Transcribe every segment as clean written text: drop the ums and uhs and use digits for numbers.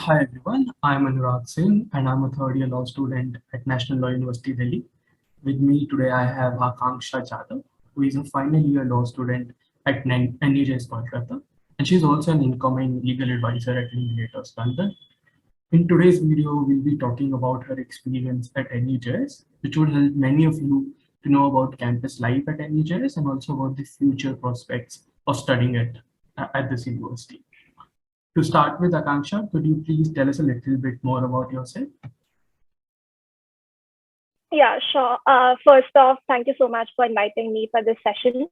Hi everyone, I'm Anurag Singh and I'm a third year law student at National Law University Delhi. With me today I have Akanksha Jadhav, who is a final year law student at NUJS Kolkata, and she's also an incoming legal advisor at Mediators London. In today's video, we'll be talking about her experience at NUJS, which would help many of you to know about campus life at NUJS and also about the future prospects of studying at this university. To start with, Akanksha, could you please tell us a little bit more about yourself? Yeah, sure. First off, thank you so much for inviting me for this session.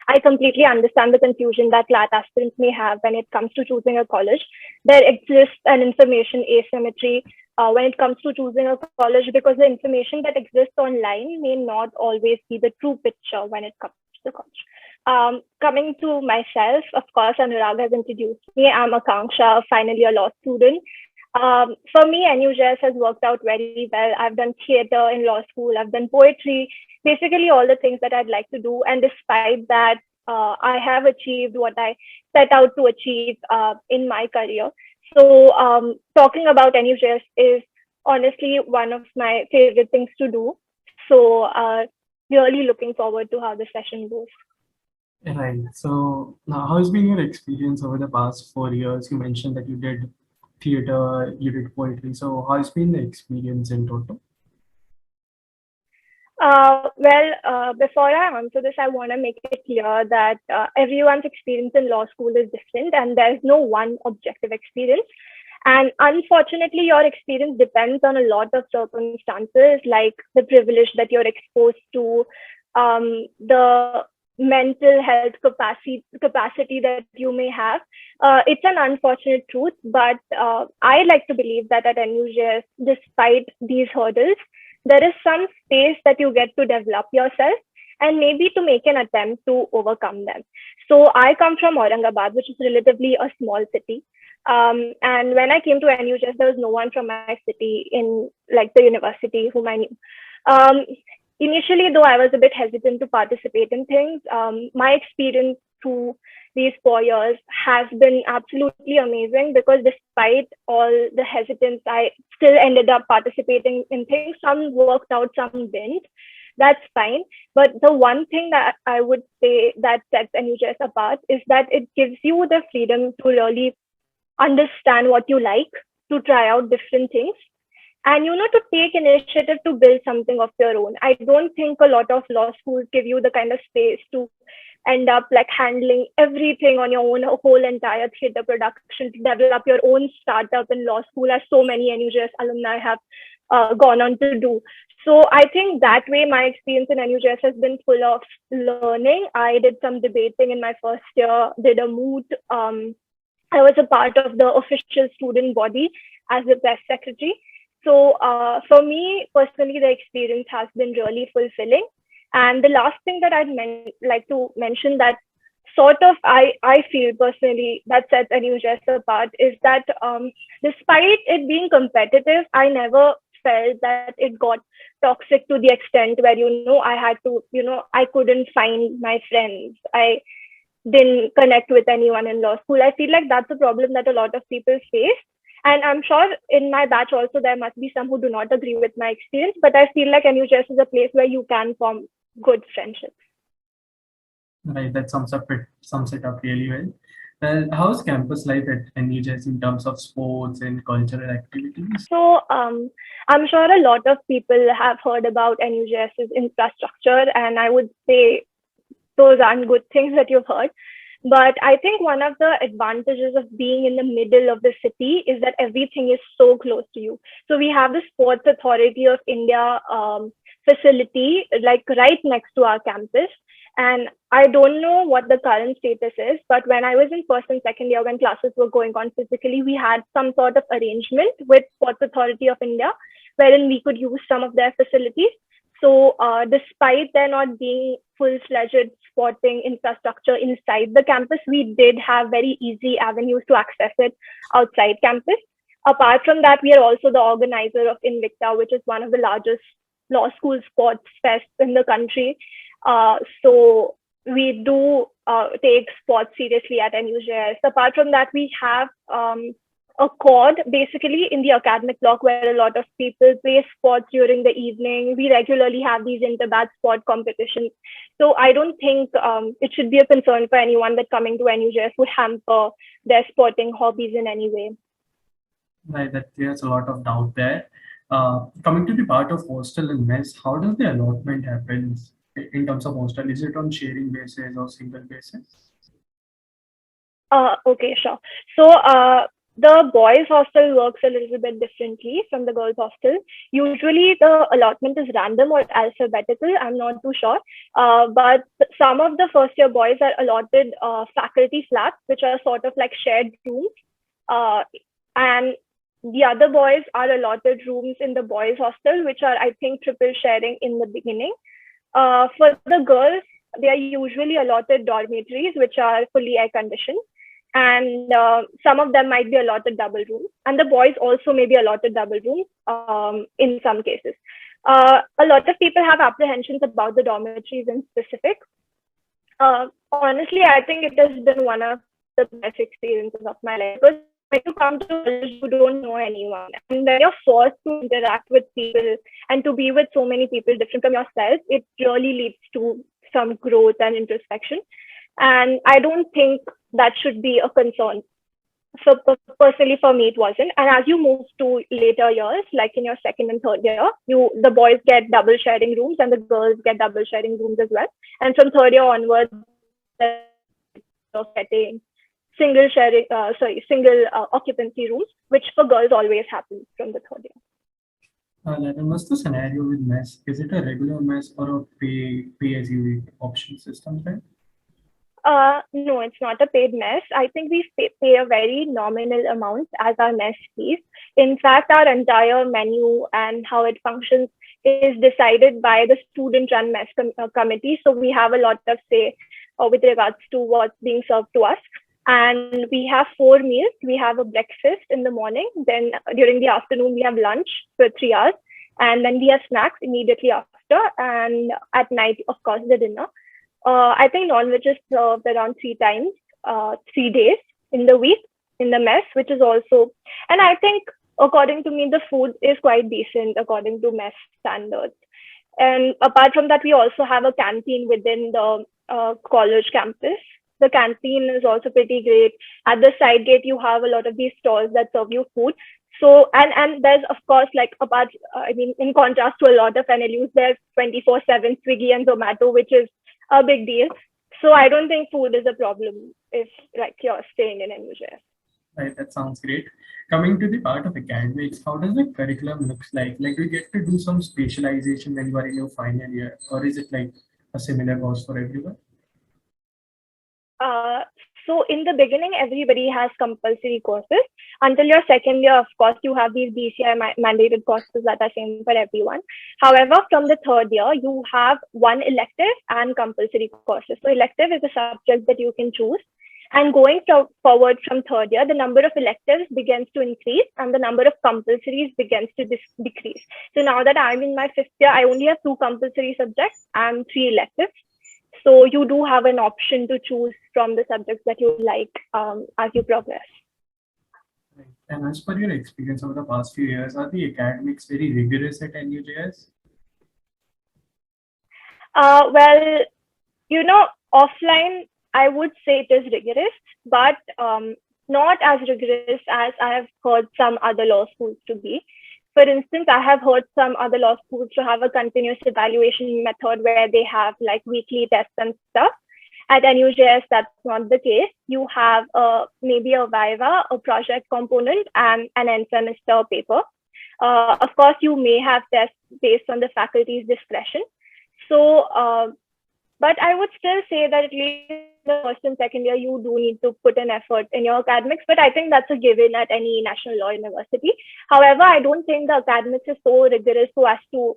I completely understand the confusion that CLAT aspirants may have when it comes to choosing a college. There exists an information asymmetry when it comes to choosing a college because the information that exists online may not always be the true picture when it comes to the college. Coming to myself, of course, Anurag has introduced me. I'm Akanksha, a final year law student. For me, NUJS has worked out very well. I've done theater in law school, I've done poetry, basically all the things that I'd like to do. And despite that, I have achieved what I set out to achieve in my career. So talking about NUJS is honestly one of my favorite things to do. So really looking forward to how the session goes. Right. So now, how has been your experience over the past 4 years? You mentioned that you did theater, you did poetry. So how has been the experience in total? Before I answer this, I want to make it clear that everyone's experience in law school is different and there's no one objective experience. And unfortunately, your experience depends on a lot of circumstances, like the privilege that you're exposed to, the mental health capacity that you may have. It's an unfortunate truth, but I like to believe that at NUJS, despite these hurdles, there is some space that you get to develop yourself and maybe to make an attempt to overcome them. So I come from Aurangabad, which is relatively a small city. And when I came to NUJS, there was no one from my city in like the university whom I knew. Um, Initially, though, I was a bit hesitant to participate in things. My experience through these 4 years has been absolutely amazing because despite all the hesitance, I still ended up participating in things. Some worked out, some didn't. That's fine. But the one thing that I would say that sets NUJS apart is that it gives you the freedom to really understand what you like, to try out different things, and to take initiative to build something of your own. I don't think a lot of law schools give you the kind of space to end up like handling everything on your own, a whole entire theater production, to develop your own startup in law school, as so many NUJS alumni have gone on to do. So I think that way my experience in NUJS has been full of learning. I did some debating in my first year, did a moot. I was a part of the official student body as the press secretary. So for me personally, the experience has been really fulfilling. And the last thing that like to mention that sort of I feel personally that sets NUJS apart is that despite it being competitive, I never felt that it got toxic to the extent where I had to I couldn't find my friends. I didn't connect with anyone in law school. I feel like that's a problem that a lot of people face. And I'm sure in my batch also there must be some who do not agree with my experience, but I feel like NUJS is a place where you can form good friendships. Right, that sums it up really well. Well, how's campus life at NUJS in terms of sports and cultural activities? So I'm sure a lot of people have heard about NUJS's infrastructure, and I would say those aren't good things that you've heard. But I think one of the advantages of being in the middle of the city is that everything is so close to you. So we have the Sports Authority of India facility like right next to our campus. And I don't know what the current status is, but when I was in first and second year, when classes were going on physically, we had some sort of arrangement with Sports Authority of India, wherein we could use some of their facilities. So despite there not being full-fledged sporting infrastructure inside the campus, we did have very easy avenues to access it outside campus. Apart from that, we are also the organizer of Invicta, which is one of the largest law school sports fests in the country. So we do take sports seriously at NUJS. Apart from that, we have a chord basically in the academic block where a lot of people play sports during the evening. We regularly have these interbad sport competitions. So I don't think it should be a concern for anyone that coming to NUJS would hamper their sporting hobbies in any way. Right, that there's a lot of doubt there. Coming to the part of hostel and mess, how does the allotment happen in terms of hostel? Is it on sharing basis or single basis? Okay, sure. So the boys' hostel works a little bit differently from the girls' hostel. Usually, the allotment is random or alphabetical. I'm not too sure. But some of the first year boys are allotted faculty flats, which are sort of like shared rooms. Uh, and the other boys are allotted rooms in the boys' hostel, which are, I think, triple sharing in the beginning. For the girls, they are usually allotted dormitories, which are fully air conditioned, and some of them might be allotted double rooms, and the boys also may be allotted double rooms in some cases. A lot of people have apprehensions about the dormitories in specific. Honestly, I think it has been one of the best experiences of my life, because when you come to college, you don't know anyone, and when you're forced to interact with people and to be with so many people different from yourself, it really leads to some growth and introspection. And I don't think that should be a concern. So personally, for me, it wasn't. And as you move to later years, like in your second and third year, the boys get double sharing rooms and the girls get double sharing rooms as well. And from third year onwards, of getting single occupancy rooms, which for girls always happens from the third year. Then what's the scenario with mess? Is it a regular mess or a pay as you eat option system, right? No, it's not a paid mess. I think we pay a very nominal amount as our mess fees. In fact, our entire menu and how it functions is decided by the student-run mess committee. So we have a lot of say with regards to what's being served to us. And we have 4 meals. We have a breakfast in the morning. Then during the afternoon, we have lunch for 3 hours. And then we have snacks immediately after. And at night, of course, the dinner. I think non-veg is served around 3 times, 3 days in the week in the mess, which is also, and I think according to me, the food is quite decent according to mess standards. And apart from that, we also have a canteen within the college campus. The canteen is also pretty great. At the side gate, you have a lot of these stalls that serve you food. So, and there's, of course, like apart, I mean, in contrast to a lot of NLUs, there's 24/7 Swiggy and Zomato, which is a big deal. So I don't think food is a problem if like you're staying in NUJS. Right, that sounds great. Coming to the part of academics, how does the curriculum looks like? Like, do you get to do some specialization when you are in your final year, or is it like a similar course for everyone? So in the beginning, everybody has compulsory courses. Until your second year, of course, you have these BCI mandated courses that are same for everyone. However, from the third year, you have one elective and compulsory courses. So elective is a subject that you can choose. And going forward from third year, the number of electives begins to increase and the number of compulsories begins to decrease. So now that I'm in my fifth year, I only have 2 compulsory subjects and 3 electives. So you do have an option to choose from the subjects that you like as you progress. Right. And as per your experience over the past few years, are the academics very rigorous at NUJS? Well, you know, offline, I would say it is rigorous, but not as rigorous as I have heard some other law schools to be. For instance, I have heard some other law schools to have a continuous evaluation method where they have like weekly tests and stuff. At NUJS, that's not the case. You have maybe a Viva, a project component, and an end semester paper. Of course, you may have tests based on the faculty's discretion. So, but I would still say that at least the first and second year, you do need to put an effort in your academics. But I think that's a given at any national law university. However, I don't think the academics is so rigorous so as to,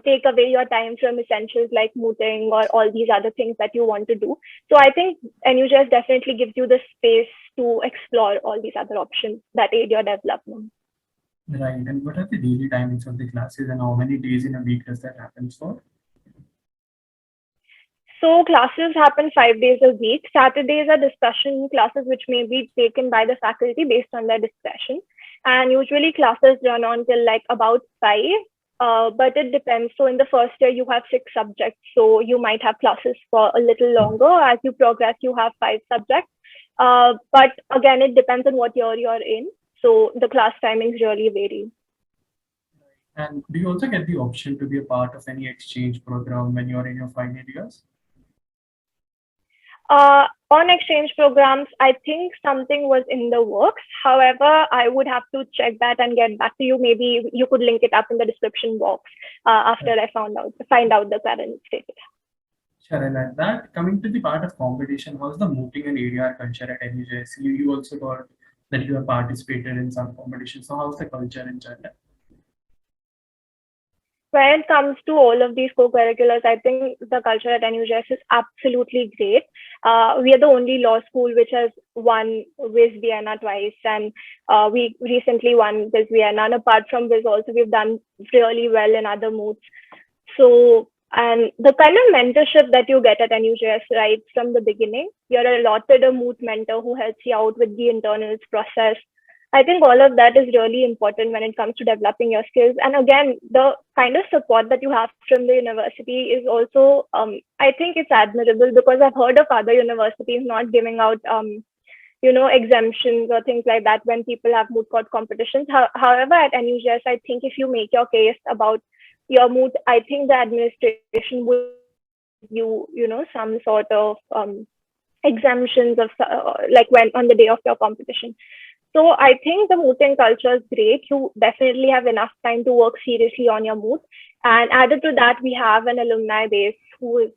take away your time from essentials like mooting or all these other things that you want to do. So I think NUJS definitely gives you the space to explore all these other options that aid your development. Right. And what are the daily timings of the classes and how many days in a week does that happen for? So classes happen 5 days a week. Saturdays are discussion classes which may be taken by the faculty based on their discretion. And usually classes run on till like about 5. But it depends. So in the first year, you have 6 subjects. So you might have classes for a little longer. As you progress, you have 5 subjects. But again, it depends on what year you're in. So the class timings really vary. And do you also get the option to be a part of any exchange program when you're in your final years? On exchange programs, I think something was in the works. However, I would have to check that and get back to you. Maybe you could link it up in the description box after I find out the current status. Sure, and at that, coming to the part of competition, how's the mooting and ADR culture at NUJS? You also got that you have participated in some competition. So how's the culture in general? When it comes to all of these co-curriculars, I think the culture at NUJS is absolutely great. We are the only law school which has won Viz Vienna twice, and we recently won Viz Vienna. And apart from Viz, also we've done really well in other moots. So, and the kind of mentorship that you get at NUJS right from the beginning, you're allotted a moot mentor who helps you out with the internals process. I think all of that is really important when it comes to developing your skills. And again, the kind of support that you have from the university is also, I think it's admirable, because I've heard of other universities not giving out, exemptions or things like that when people have moot court competitions. However, at NUJS, I think if you make your case about your moot, I think the administration will give you, some sort of exemptions of like when on the day of your competition. So I think the mooting culture is great. You definitely have enough time to work seriously on your moot. And added to that, we have an alumni base who is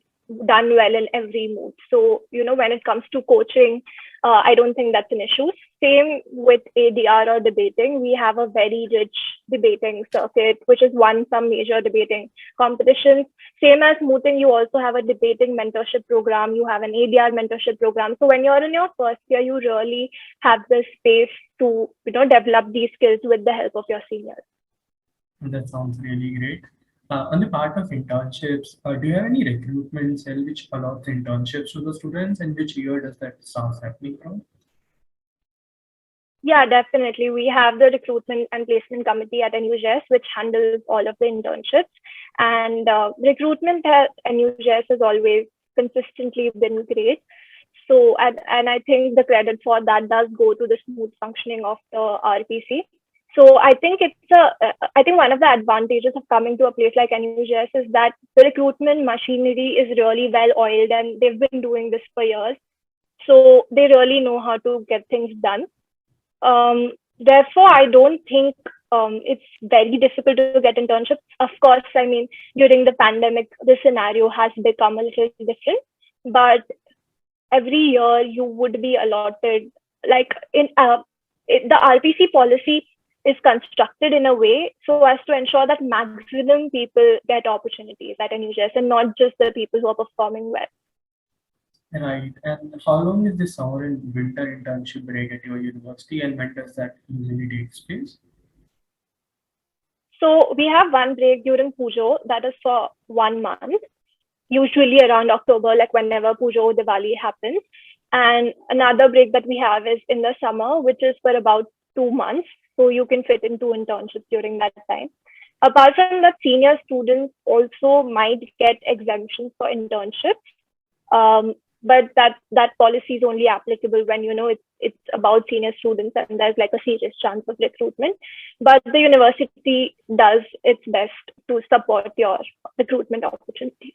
done well in every moot. So, when it comes to coaching, I don't think that's an issue. Same with ADR or debating. We have a very rich debating circuit, which has won some major debating competitions. Same as mooting, you also have a debating mentorship program. You have an ADR mentorship program. So when you're in your first year, you really have the space to, develop these skills with the help of your seniors. That sounds really great. On the part of internships, do you have any recruitment cell which allows internships to the students, and which year does that start happening from? Yeah, definitely. We have the recruitment and placement committee at NUJS, which handles all of the internships. And recruitment at NUJS has always consistently been great. So, and I think the credit for that does go to the smooth functioning of the RPC. So I think I think one of the advantages of coming to a place like NUJS is that the recruitment machinery is really well oiled, and they've been doing this for years. So they really know how to get things done. Therefore, I don't think it's very difficult to get internships. Of course, I mean, during the pandemic, the scenario has become a little different, but every year you would be allotted, like the RPC policy is constructed in a way so as to ensure that maximum people get opportunities at NUJS and not just the people who are performing well. Right. And how long is the summer and winter internship break at your university, and when does that usually take place? So we have one break during Pujo that is for 1 month, usually around October, like whenever Pujo or Diwali happens. And another break that we have is in the summer, which is for about 2 months. So you can fit in 2 internships during that time. Apart from that, senior students also might get exemptions for internships. But that policy is only applicable when it's about senior students and there's like a serious chance of recruitment. But the university does its best to support your recruitment opportunities.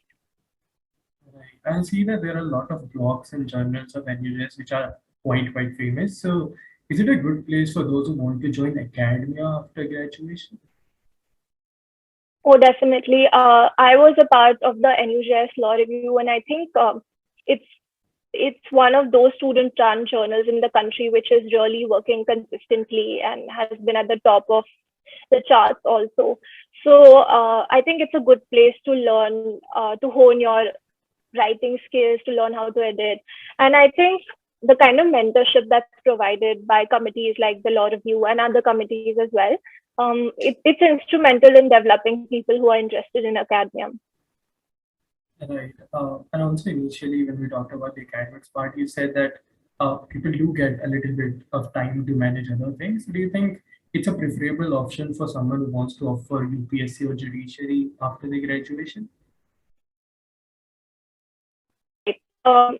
Right. I see that there are a lot of blogs and journals of NUJS which are quite famous. So is it a good place for those who want to join academia after graduation? Oh, definitely. I was a part of the NUJS Law Review, and I think it's one of those student-run journals in the country which is really working consistently and has been at the top of the charts also. So I think it's a good place to learn, to hone your writing skills, to learn how to edit. And I think the kind of mentorship that's provided by committees like the Law Review and other committees as well, it's instrumental in developing people who are interested in academia. Right. And also initially when we talked about the academics part, you said that people do get a little bit of time to manage other things. Do you think it's a preferable option for someone who wants to opt for UPSC or judiciary after the graduation?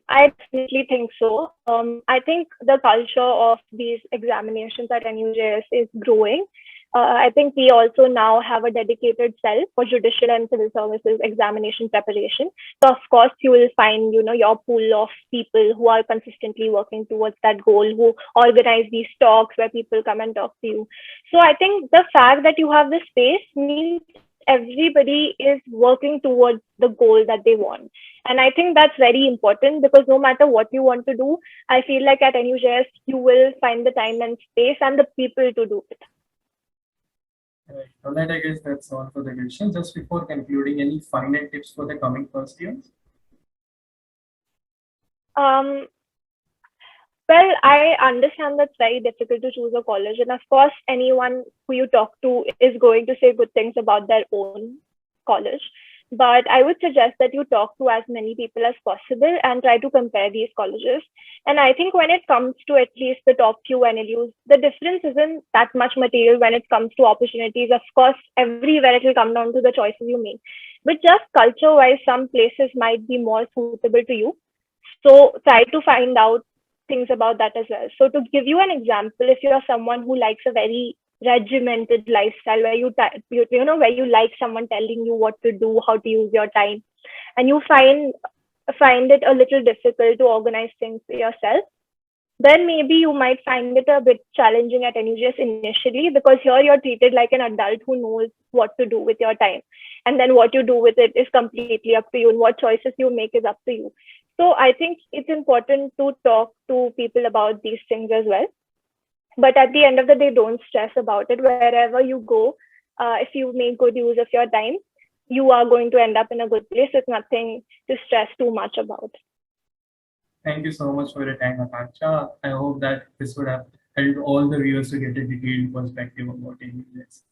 I definitely think so. I think the culture of these examinations at NUJS is growing. I think we also now have a dedicated cell for judicial and civil services examination preparation. So of course you will find, your pool of people who are consistently working towards that goal, who organize these talks where people come and talk to you. So I think the fact that you have this space means everybody is working towards the goal that they want. And I think that's very important because no matter what you want to do, I feel like at NUJS, you will find the time and space and the people to do it. Right. All right, I guess that's all for the question. Just before concluding, any final tips for the coming first years? Um, well, I understand that's very difficult to choose a college. And of course, anyone who you talk to is going to say good things about their own college. But I would suggest that you talk to as many people as possible and try to compare these colleges. And I think when it comes to at least the top few NLUs, the difference isn't that much material when it comes to opportunities. Of course, everywhere it will come down to the choices you make. But just culture wise, some places might be more suitable to you. So try to find out things about that as well. So to give you an example, if you're someone who likes a very regimented lifestyle where where you like someone telling you what to do, how to use your time, and you find it a little difficult to organize things yourself, then maybe you might find it a bit challenging at NUJS initially because here you're treated like an adult who knows what to do with your time. And then what you do with it is completely up to you, and what choices you make is up to you. So I think it's important to talk to people about these things as well. But at the end of the day, don't stress about it. Wherever you go, if you make good use of your time, you are going to end up in a good place. It's nothing to stress too much about. Thank you so much for your time, Akanksha. I hope that this would have helped all the viewers to get a detailed perspective about NUS.